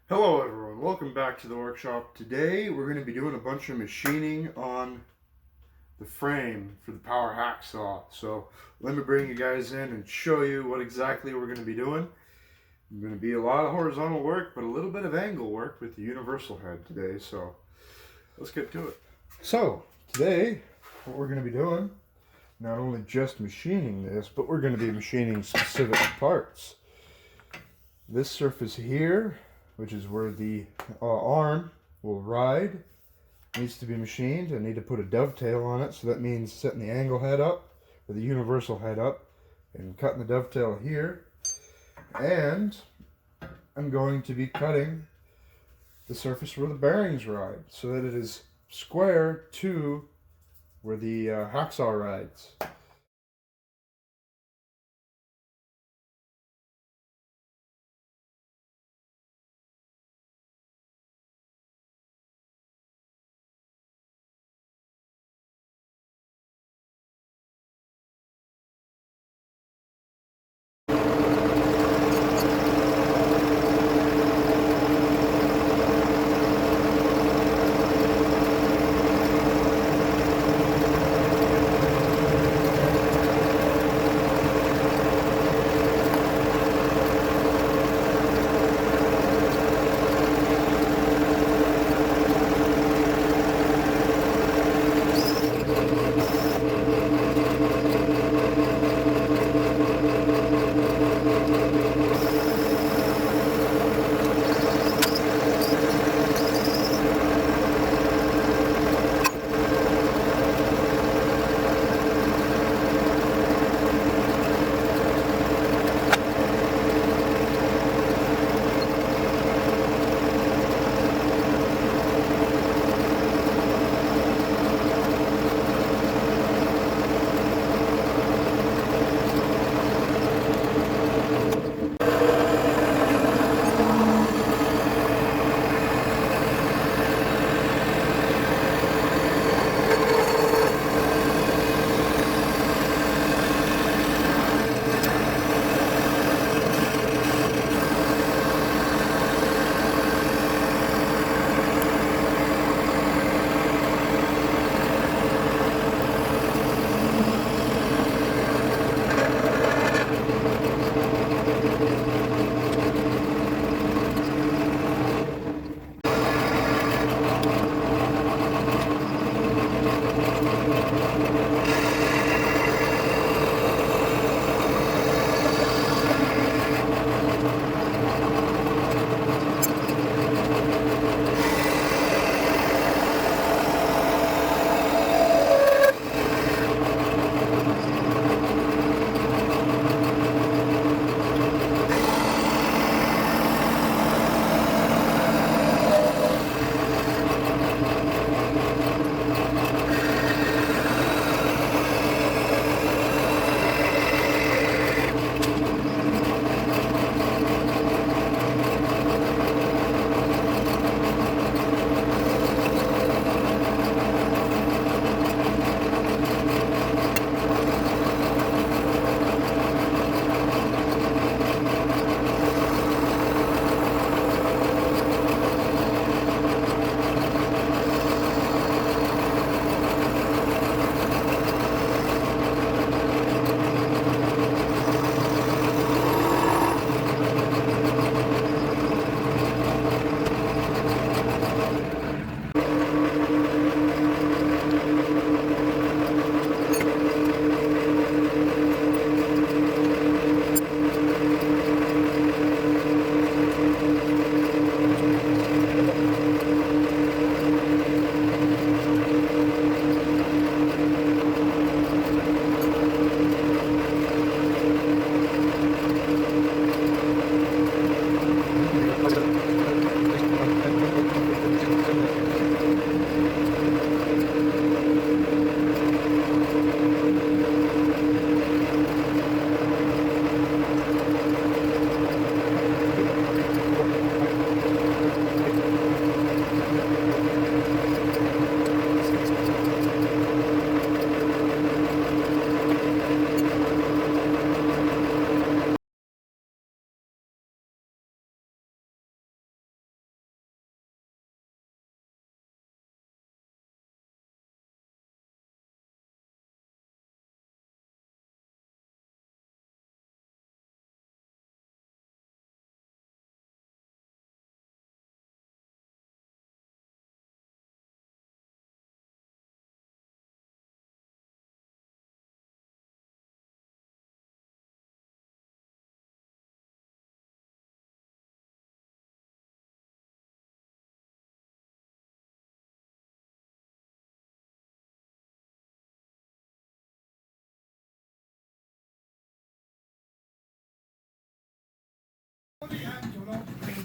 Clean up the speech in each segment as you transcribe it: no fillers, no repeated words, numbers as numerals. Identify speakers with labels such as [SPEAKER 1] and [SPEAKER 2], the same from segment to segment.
[SPEAKER 1] Hello everyone, welcome back to the workshop. Today we're going to be doing a bunch of machining on the frame for the power hacksaw. So let me bring you guys in and show you what exactly we're going to be doing. It's going to be a lot of horizontal work, but a little bit of angle work with the universal head today. So let's get to it. So today what we're going to be doing, not only just machining this, but we're going to be machining specific parts. This surface here, which is where the arm will ride, needs to be machined. I need to put a dovetail on it, so that means setting the angle head up, or the universal head up, and cutting the dovetail here. And I'm going to be cutting the surface where the bearings ride, so that it is square to where the hacksaw rides.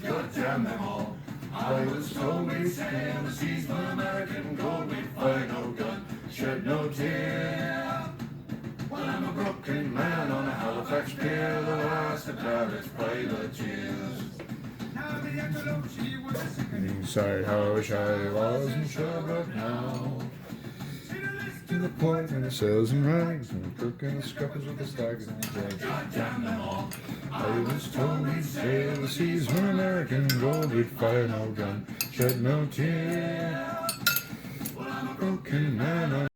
[SPEAKER 1] God damn them all. I was told we'd sail the seas for American gold. We'd fire no gun, shed no tear. Well, I'm a broken man on a Halifax pier, the last of Paris privateers. Inside, how I wish I wasn't sure, but now to the point when it sails in rags and the crook and the scuppers with the stags and the jags. God damn them all. I was told we'd sail the seas for American gold. We'd fire no gun, shed no tear. Well, I'm a broken man on.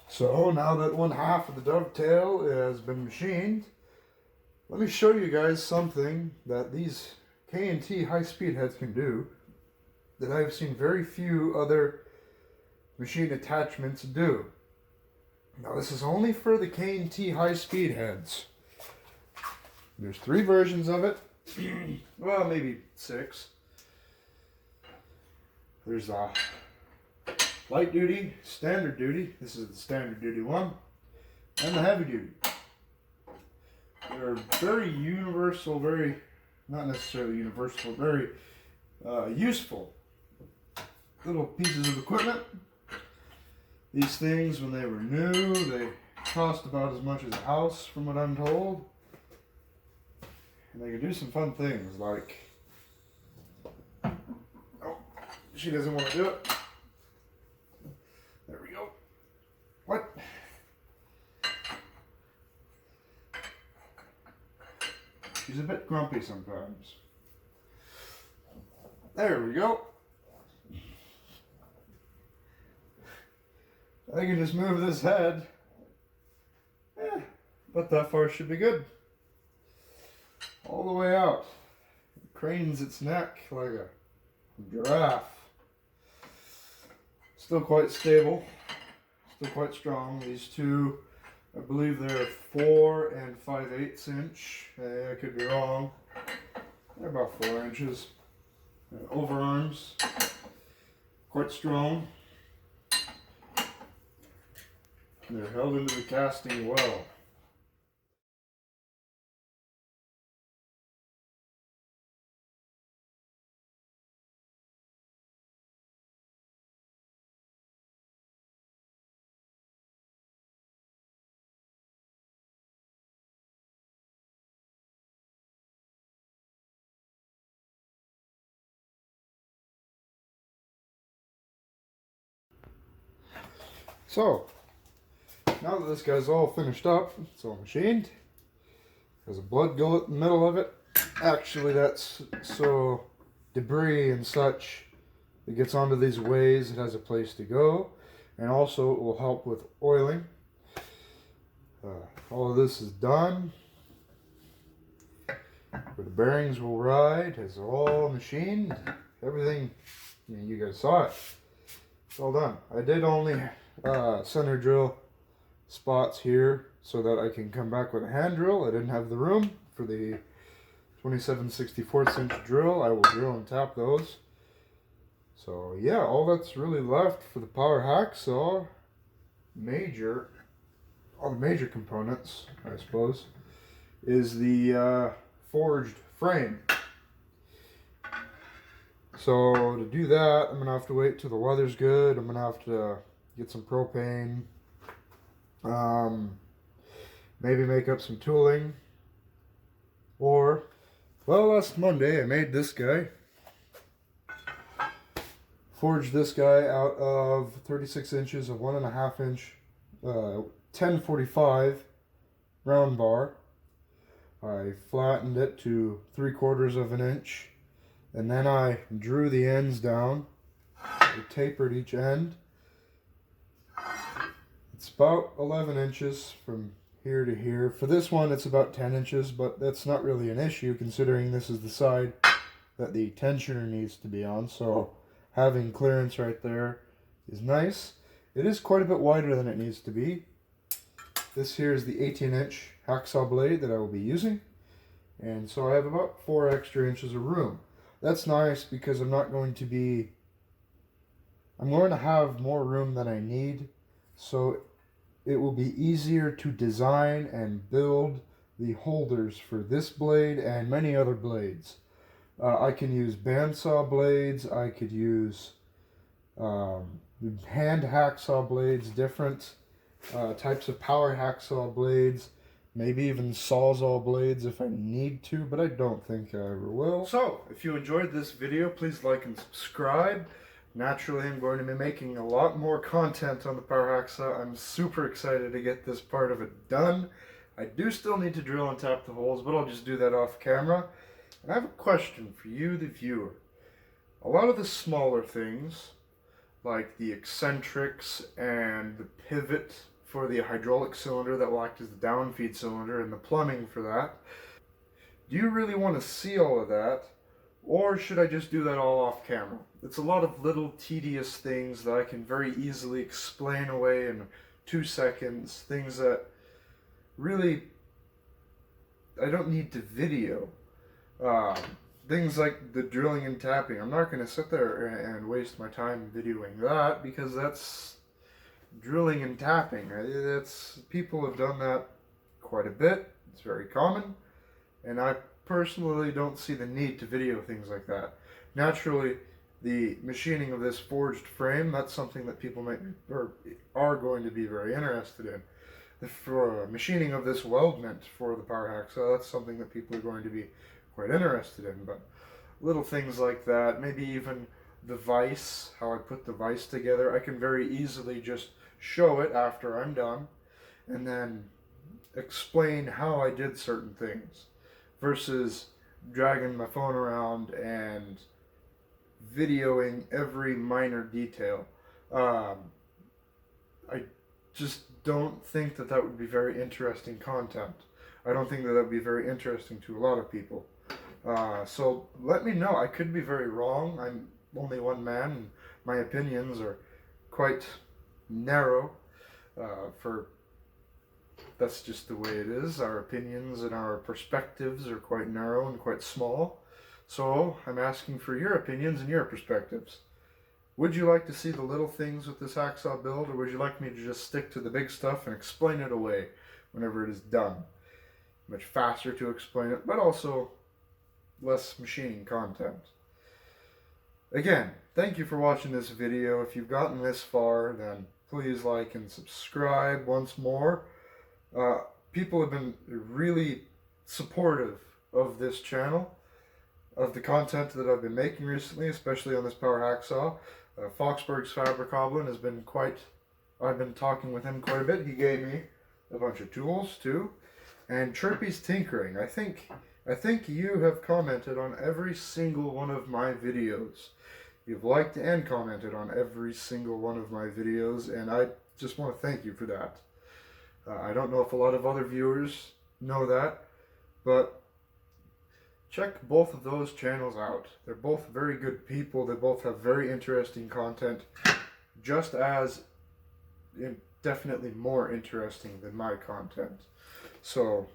[SPEAKER 1] So now that one half of the dovetail has been machined, let me show you guys something that these K&T high-speed heads can do that I've seen very few other machine attachments do. Now this is only for the K&T high-speed heads. There's 3 versions of it. Well, maybe 6. There's a light duty, standard duty. This is the standard duty one. And the heavy duty. They're very universal, very, not necessarily universal, very useful little pieces of equipment. These things, when they were new, they cost about as much as a house, from what I'm told. And they can do some fun things, like, oh, she doesn't want to do it. There we go. What? She's a bit grumpy sometimes. There we go. I can just move this head. But that far should be good. All the way out. It cranes its neck like a giraffe. Still quite stable. Still quite strong. These two, I believe they're 4 and 5/8 inch. I could be wrong. They're about 4 inches. Overarms. Quite strong. They're held into the casting well. So, now that this guy's all finished up, it's all machined, there's a blood gullet in the middle of it. Actually, that's so debris and such that gets onto these ways, it has a place to go, and also it will help with oiling. All of this is done. Where the bearings will ride is all machined. Everything, you guys saw it. It's all done. I did only center drill spots here so that I can come back with a hand drill. I didn't have the room for the 27/64 inch drill. I will drill and tap those. So yeah, all that's really left for the power hacksaw, all the major components, I suppose, is the forged frame. So to do that, I'm gonna have to wait till the weather's good. I'm gonna have to get some propane, maybe make up some tooling, or, well, last Monday I made this guy. Forged this guy out of 36 inches of 1.5 inch 1045 round bar. I flattened it to 3/4 of an inch, and then I drew the ends down. I tapered each end, It's about 11 inches from here to here. For this one, it's about 10 inches, but that's not really an issue considering this is the side that the tensioner needs to be on. So having clearance right there is nice. It is quite a bit wider than it needs to be. This here is the 18-inch hacksaw blade that I will be using. And so I have about 4 extra inches of room. That's nice because I'm going to have more room than I need. So it will be easier to design and build the holders for this blade and many other blades. I can use bandsaw blades, I could use hand hacksaw blades, different types of power hacksaw blades, maybe even sawzall blades if I need to, but I don't think I ever will. So, if you enjoyed this video, please like and subscribe. Naturally, I'm going to be making a lot more content on the power hacksaw. I'm super excited to get this part of it done. I do still need to drill and tap the holes, but I'll just do that off camera. And I have a question for you, the viewer. A lot of the smaller things, like the eccentrics and the pivot for the hydraulic cylinder that will act as the downfeed cylinder and the plumbing for that, do you really want to see all of that? Or should I just do that all off camera? It's a lot of little tedious things that I can very easily explain away in 2 seconds. Things that really I don't need to video. Things like the drilling and tapping. I'm not going to sit there and waste my time videoing that because that's drilling and tapping. People have done that quite a bit. It's very common. And I personally don't see the need to video things like that. Naturally, the machining of this forged frame, that's something that people might or are going to be very interested in. For machining of this weldment for the power hacksaw, that's something that people are going to be quite interested in. But little things like that, maybe even the vise, how I put the vise together, I can very easily just show it after I'm done and then explain how I did certain things, versus dragging my phone around and videoing every minor detail. I just don't think that would be very interesting content. I don't think that would be very interesting to a lot of people. So let me know. I could be very wrong. I'm only one man, and my opinions are quite narrow. That's just the way it is. Our opinions and our perspectives are quite narrow and quite small. So I'm asking for your opinions and your perspectives. Would you like to see the little things with this hacksaw build, or would you like me to just stick to the big stuff and explain it away whenever it is done? Much faster to explain it, but also less machining content. Again, thank you for watching this video. If you've gotten this far, then please like and subscribe once more. People have been really supportive of this channel, of the content that I've been making recently, especially on this power hacksaw. Foxberg's Fabric Goblin has been I've been talking with him quite a bit. He gave me a bunch of tools too. And Chirpy's Tinkering. I think you have commented on every single one of my videos. You've liked and commented on every single one of my videos, and I just want to thank you for that. I don't know if a lot of other viewers know that, but check both of those channels out. They're both very good people. They both have very interesting content, just as definitely more interesting than my content. So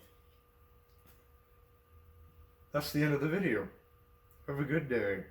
[SPEAKER 1] that's the end of the video. Have a good day.